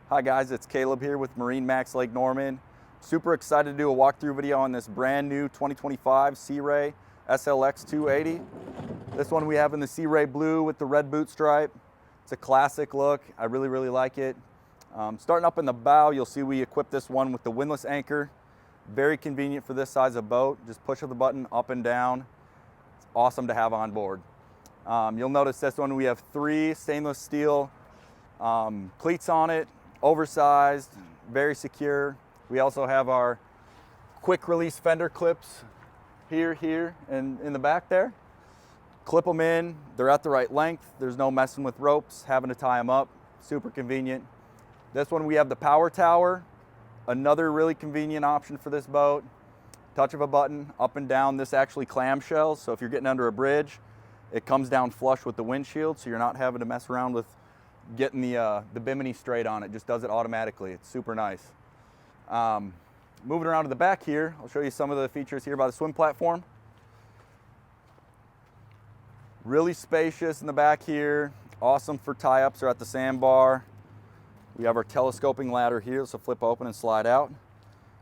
Hi guys, it's Caleb here with MarineMax Lake Norman. Super excited to do a walkthrough video on this brand new 2025 Sea Ray SLX 280. This one we have in the Sea Ray blue with the red boot stripe. It's a classic look. I really like it. Starting up in the bow, you'll see we equipped this one with the windlass anchor. Very convenient for this size of boat. Just push of the button up and down. It's awesome to have on board. You'll notice this one we have 3 stainless steel cleats on it. Oversized, very secure. We also have our quick release fender clips here, and in the back there. Clip them in, they're at the right length. There's no messing with ropes, having to tie them up. Super convenient. This one we have the power tower. Another really convenient option for this boat. Touch of a button, up and down. This actually clamshells, so if you're getting under a bridge, it comes down flush with the windshield, so you're not having to mess around with getting the bimini straight on it. Just does it automatically. It's super nice. Moving around to the back here, I'll show you some of the features here by the swim platform. Really spacious in the back here. Awesome for tie-ups or at the sandbar. We have our telescoping ladder here, so flip open and slide out.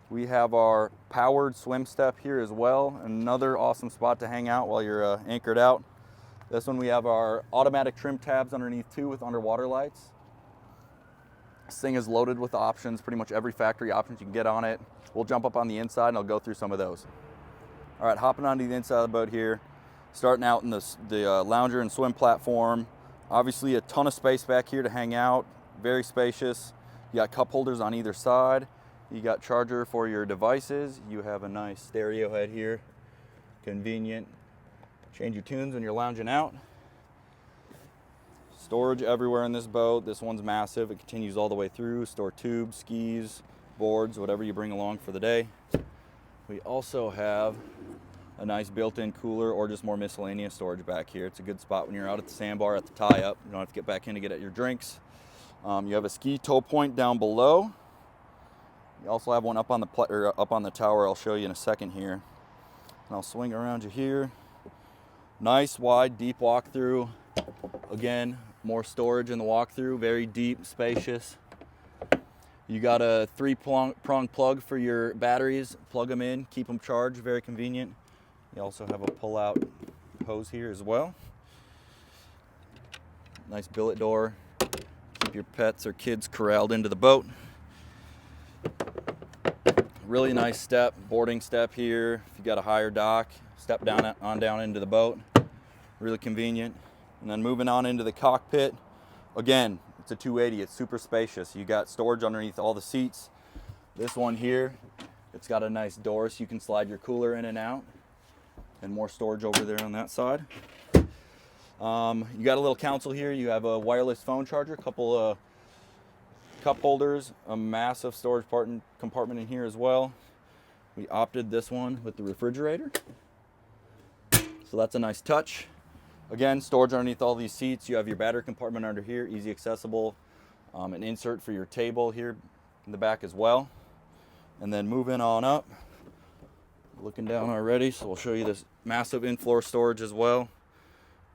We have our powered swim step here as well. Another awesome spot to hang out while you're anchored out. This one we have our automatic trim tabs underneath too with underwater lights. This thing is loaded with options, pretty much every factory options you can get on it. We'll jump up on the inside and I'll go through some of those. All right, hopping onto the inside of the boat here. Starting out in the lounger and swim platform. Obviously a ton of space back here to hang out. Very spacious. You got cup holders on either side. You got charger for your devices. You have a nice stereo head here. Convenient. Change your tunes when you're lounging out. Storage everywhere in this boat. This one's massive. It continues all the way through. Store tubes, skis, boards, whatever you bring along for the day. We also have a nice built-in cooler or just more miscellaneous storage back here. It's a good spot when you're out at the sandbar at the tie-up. You don't have to get back in to get at your drinks. You have a ski tow point down below. You also have one up on the tower. I'll show you in a second here. And I'll swing around you here. Nice, wide, deep walkthrough. Again, more storage in the walkthrough. Very deep, spacious. You got a 3-prong plug for your batteries. Plug them in, keep them charged. Very convenient. You also have a pull-out hose here as well. Nice billet door. Keep your pets or kids corralled into the boat. Really nice step, boarding step here. If you got a higher dock, step down into the boat. Really convenient. And then moving on into the cockpit. Again, it's a 280. It's super spacious. You got storage underneath all the seats. This one here, it's got a nice door so you can slide your cooler in and out. And more storage over there on that side. You got a little console here. You have a wireless phone charger, a couple of cup holders, a massive storage compartment in here as well. We opted this one with the refrigerator. So that's a nice touch. Again, storage underneath all these seats. You have your battery compartment under here, easy accessible. An insert for your table here in the back as well. And then moving on up, looking down already, so we'll show you this massive in-floor storage as well.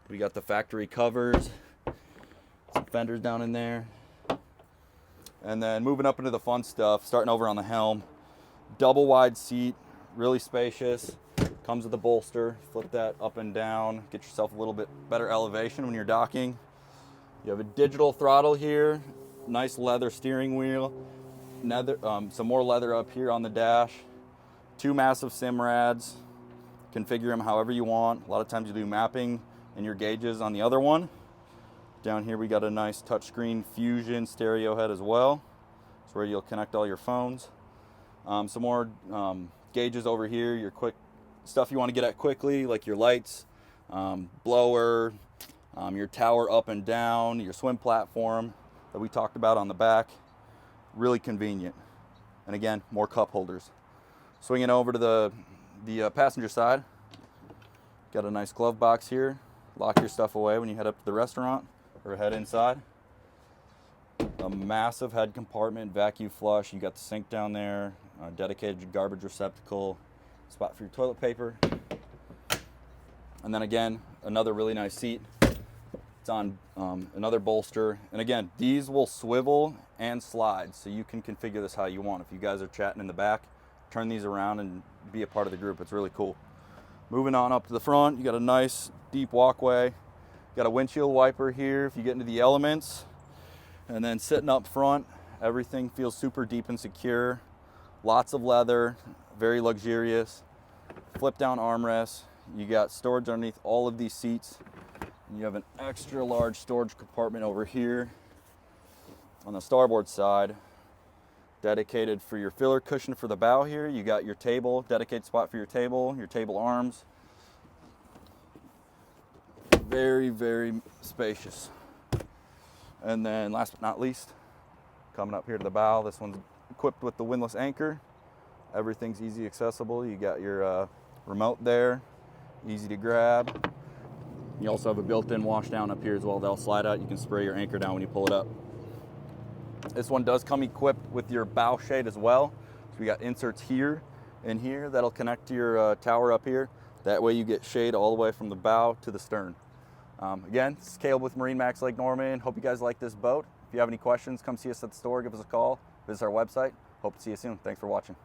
We got the factory covers, some fenders down in there. And then moving up into the fun stuff, starting over on the Helm. Double wide seat, really spacious. Comes with a bolster, flip that up and down, get yourself a little bit better elevation when you're docking. You have a digital throttle here, nice leather steering wheel, some more leather up here on the dash. 2 massive sim rads, configure them however you want. A lot of times you do mapping and your gauges on the other one. Down here we got a nice touchscreen Fusion stereo head as well. It's where you'll connect all your phones. Some more gauges over here, your quick stuff you want to get at quickly, like your lights, blower, your tower up and down, your swim platform that we talked about on the back. Really convenient. And again, more cup holders. Swinging over to the passenger side, got a nice glove box here. Lock your stuff away when you head up to the restaurant or head inside. A massive head compartment, vacuum flush. You got the sink down there, a dedicated garbage receptacle, spot for your toilet paper. And then again, another really nice seat. It's It's on another bolster. And again, these will swivel and slide, so you can configure this how you want. If you guys are chatting in the back, turn these around and be a part of the group. It's really cool. Moving on up to the front, you got a nice deep walkway. You got a windshield wiper here if you get into the elements. And then sitting up front, everything feels super deep and secure. Lots of leather, very luxurious. Flip down armrests. You got storage underneath all of these seats. You have an extra large storage compartment over here on the starboard side, dedicated for your filler cushion for the bow here. You got your table, dedicated spot for your table arms. Very, very spacious. And then last but not least, coming up here to the bow, this one's equipped with the windlass anchor. Everything's easy accessible. You got your remote there, easy to grab. You also have a built-in wash down up here as well. That'll slide out. You can spray your anchor down when you pull it up. This one does come equipped with your bow shade as well. So we got inserts here and here that'll connect to your tower up here. That way you get shade all the way from the bow to the stern. Again, this is Caleb with MarineMax Lake Norman. Hope you guys like this boat. If you have any questions, come see us at the store, give us a call, visit our website. Hope to see you soon. Thanks for watching.